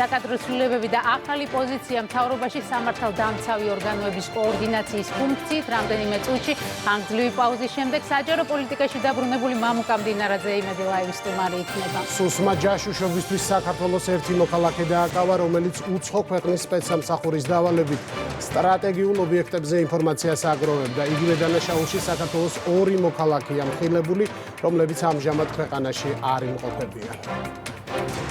საკადრო ცვლილებები და ახალი პოზიცია მთავრობაში სამართალდამცავი ორგანოების კოორდინაციის ფუნქციით რამდენიმე წუთში ხანგრძლივი პაუზის შემდეგ საჯარო პოლიტიკაში დაბრუნებული მამუკა მდინარაძე იმედი ლაივის სტუმარი იქნება. სუსმა ჯაშუშობისთვის საქართველოს ერთი მოქალაქე დააკავა, რომელიც უცხო ქვეყნის სპეცსამსახურის დავალებით სტრატეგიულ ობიექტებზე ინფორმაციას აგროვებდა. იგივე დანაშაულში საქართველოს ორი მოქალაქეა მხილებული, რომლებიც ამჟამად ქვეყანაში არ იმყოფებიან.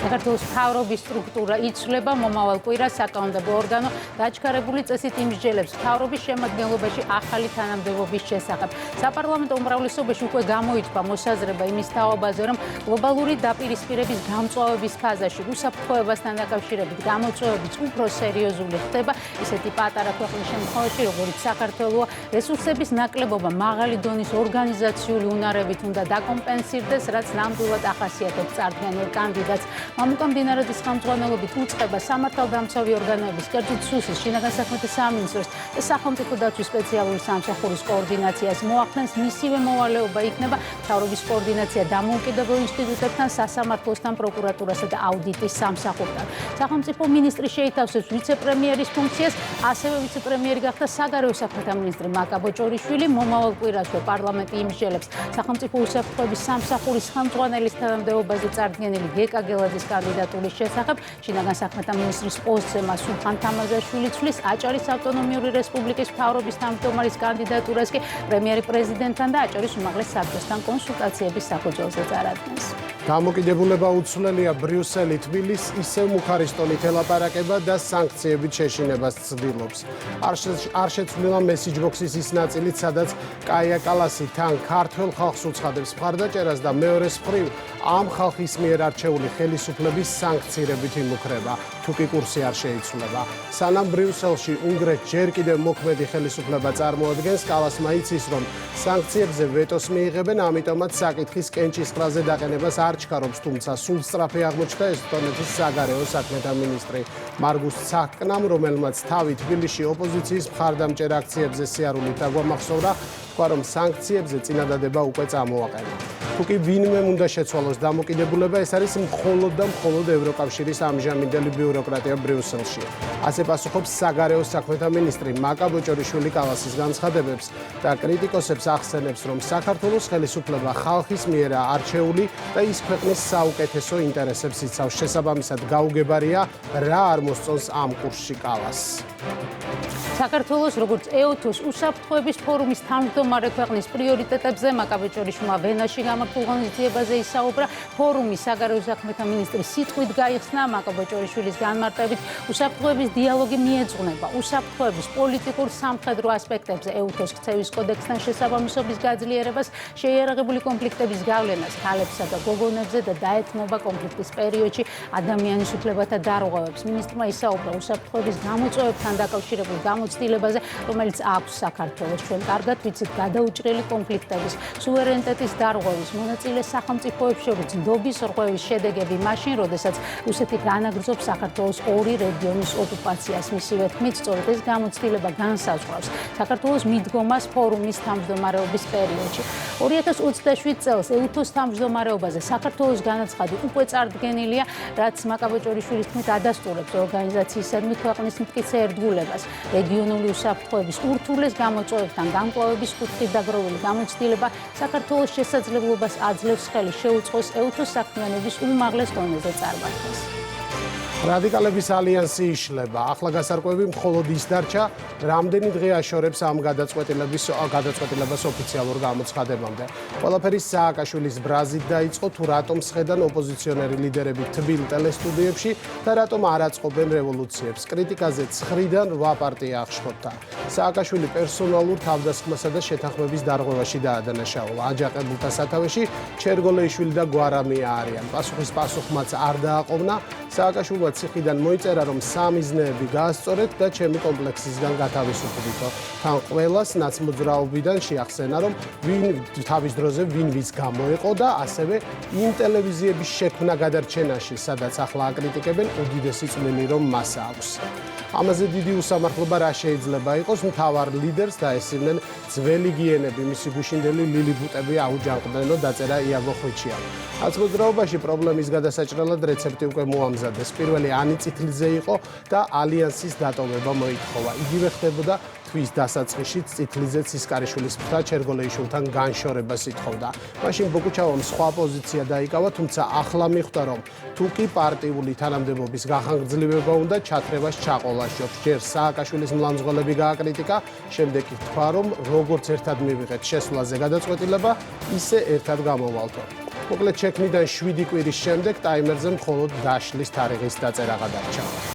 საქართველოს მთავრობის სტრუქტურა იცვლება, მომავალ კვირას საკანონმდებლო ორგანო დაჩქარებული წესით იმსჯელებს მთავრობის შემადგენლობაში ახალი თანამდებობის შესახებ. საპარლამენტო უმრავლესობაში უკვე გამოიწვა მოსაზრება იმის თაობაზე, რომ გლობალური დაპირისპირების გამწვავების ფაზაში უსაფრთხოებასთან დაკავშირებით გამოწვევებიც უფრო სერიოზული ხდება. ისეთი პატარა ქვეყნის შემთხვევაში, როგორიც საქართველოა, რესურსების ნაკლებობა მაღალი დონის ორგანიზაციული უნარებით უნდა დაკომპენსირდეს, რაც ნამდვილად ახასიათებს წარდგენილ კანდიდატს. მამუკა მდინარაძის ხელმძღვანელობით უწყება სამართალდამცავი ორგანოების, კერძოდ სუსის, შინაგან საქმეთა სამინისტროს და სახელმწიფო დაცვის სპეციალური სამსახურის კოორდინაციას მოახდენს. მისივე მოვალეობა იქნება მთავრობის კოორდინაცია დამოუკიდებელ ინსტიტუტებთან, სასამართლოსთან, პროკურატურასა და აუდიტის სამსახურთან. სახელმწიფო მინისტრი შეითავსებს ვიცე-პრემიერის ფუნქციას, ასევე ვიცე-პრემიერი გახდა საგარეო საქმეთა მინისტრი მაკა ბოჭორიშვილი. მომავალ კვირასვე პარლამენტი იმსჯელებს სახელმწიფო უსაფრთხოების სამსახურის ხელმძღვანელის თანამდებობაზე წარდგენილი გეკა გელაძის კანდიდატურის შესახებ. შინაგან საქმეთა მინისტრის პოსტზე მას სულხან თამაზაშვილი ცვლის. აჭარის ავტონომიური რესპუბლიკის მთავრობის თავმჯდომარის კანდიდატურას კი პრემიერი პრეზიდენტთან და აჭარის უმაღლეს საბჭოსთან კონსულტაციების საფუძველზე წარადგენს. დამოკიდებულება უცვლელია ბრიუსელი თბილისს ისევ მუხარისტონით ელაპარაკება და სანქციებით შეშინებას ცდილობს. არ შეცვლილა მესიჯბოქსის ის ნაწილიც, სადაც კაია კალასი თან ქართველ ხალხს უცხადებს მხარდაჭერას და მეორეს მხრივ ამ ხალხის მიერ არჩეული ხელისუფლების სანქცირებით იმუქრება, თუ კი კურსი არ შეიცვლება. სანამ ბრიუსელში უნგრეთს ჯერ კიდევ მოქმედი ხელისუფლება წარმოადგენს, კალასმა იცის, რომ სანქციებზე ვეტოს მიიღებენ, ამიტომაც საკითხის კენჭისყრაზე დაყენებას არ ჩქარობს, თუმცა სულ სწრაფი აღმოჩნდა ესტონეთის საგარეო საქმეთა მინისტრი მარგუს ცაჰკნამ, რომელმაც თავი თბილისში ოპოზიციის მხარდამჭერ აქციებზე სიარულით დაგვამახსოვრა, თქვა, რომ სანქციებზე წინადადება უკვე წამოაყენა. თუ კი ვინმე უნდა შეცვალოს დამოკიდებულება, ეს არის მხოლოდ და მხოლოდ ევროკავშირის ამჟამინდელი ბიუროკრატია ბრიუსელში. ასე პასუხობს საგარეო საქმეთა მინისტრი მაკა ბოჭორიშვილი კალასის განცხადებებს და კრიტიკოსებს ახსენებს, რომ საქართველოს ხელისუფლება ხალხის მიერაა არჩეული და ის ქვეყნის საუკეთესო ინტერესებს იცავს. შესაბამისად გაუგებარია, რა არ მოსწონს ამ კურსში კალასს. საქართველოს როგორც ეოთოს უსაფრთხოების ფორუმის თავმჯდომარე ქვეყნის პრიორიტეტებზე მაკა ბოჭორიშვილმა ვენაში გამართულ ღონისძიებაზე ისაუბრა. ფორუმის საგარეო საქმეთა მინისტრის სიტყვით გაიხსნა მაკა ბოჭორიშვილის განმარტებით, უსაფრთხოების დიალოგი მიეძღვნება უსაფრთხოების პოლიტიკურ სამხედრო ასპექტებზე, ეოთოს ქცევის კოდექსთან შესაბამისობის გაძლიერებას, შეიარაღებული კონფლიქტების გავლენას ქალებსა და გოგონებზე და დაეთმობა კონფლიქტის პერიოდში ადამიანის უფლებათა დარღვევებს. მინისტრმა ისაუბრა უსაფრთხოების გამოწვევებთან დაკავშირებულ გამოცდილებაზე, რომელიც აქვს საქართველოს. ჩვენ კარგად ვიცით გადაუჭრელი კონფლიქტების, სუვერენიტეტის დარღვევის, მონაწილე სახელმწიფოებს შორის ნდობის რღვევის შედეგები მაშინ, როდესაც რუსეთი განაგრძობს საქართველოს ორი რეგიონის ოკუპაციას. მისივე თქმით, სწორედ ეს გამოცდილება განსაზღვრავს საქართველოს მიდგომას ფორუმის თავმჯდომარეობის პერიოდში. 2027 წელს ეუთოს თავმჯდომარეობაზე საქართველოს განაცხადი უკვე წარდგენილია, რაც მაკა ბოჭორიშვილის თქმით ადასტურებს ორგანიზაციისადმი ქვეყნის მტკიცე ერთგულებას. რეგიონული უსაფრთხოების ურთულეს გამოწვევებთან გამკლავების კუთხით დაგროვილი გამოცდილება საქართველოს შესაძლებლობას აძლევს ხელი შეუწყოს ეუთოს საქმიანობის უმაღლეს დონეზე წარმართებას. რადიკალების ალიანსი იშლება. ახლა გასარკვევი მხოლოდ ის დარჩა, რამდენი დღე აშორებს ამ გადაწყვეტილებას ოფიციალურ გამოცხადებამდე. ყველაფერი სააკაშვილის ბრაზით დაიწყო, თუ რატომ სხედან ოპოზიციონერი ლიდერები თბილ ტელესტუდიებში და რატომ არ აწყობენ რევოლუციებს. კრიტიკაზე 9-დან 8 პარტია აღშფოთდა. სააკაშვილი პერსონალურ თავდასხმასა და შეთანხმების დარღვევაში დაადანაშაულა. აჯაყებულთა სათავეში ჩერგოლეიშვილი და გვარამია არიან. პასუხმაც არ დააყოვნა. სააკაშვილმა ციხიდან მოიწერა, რომ სამიზნეები გაასწორეთ და ჩემი კომპლექსისგან გათავისუფლდითო. თან ყველას ნაცმოძრაობიდან შეახსენა, რომ თავის დროზე ვინ ვის გამოეყო და ასევე იმ ტელევიზიების შექმნა გადარჩენაში, სადაც ახლა აკრიტიკებენ, უდიდესი წვლილი რომ მას აქვს. ამაზე დიდი უსამართლობა რა შეიძლება იყოს, მთავარ ლიდერს დაესწრნენ ძველი გიენები, მისი გუშინდელი ლილიბუტები აუჯანყდნენო, დაწერა იაგო ხვიჩიამ. აცმოძრაობაში პრობლემის გადასაჭრელად რეცეპტი უკვე მოამზადეს. პირველი ანი წითლზე იყო და ალიანსის დატოვება მოითხოვა. იგივე ხდებოდა თვის დასაწყისშიც წითლიძე ცისკარიშვილის ფრთა ჩერგოლეიშვილთან განშორებას ითხოვდა. მაშინ ბოკუჩავამ სხვა პოზიცია დაიკავა, თუმცა ახლა მიხვდა, რომ თუ კი პარტიული თანამდებობის გახანგრძლივება უნდა, ჩათრებას ჩაყოლა სჯობს. ჯერ სააკაშვილის მლამძღოლები გააკრიტიკა, შემდეგ კი თქვა, რომ როგორც ერთად მივიღეთ შესვლაზე გადაწყვეტილება, ისე ერთად გამოვალთო. მოკლედ შექმნიდან 7 კვირის შემდეგ ტაიმერზე მხოლოდ დაშლის თარიღის დაწერა გადარჩა.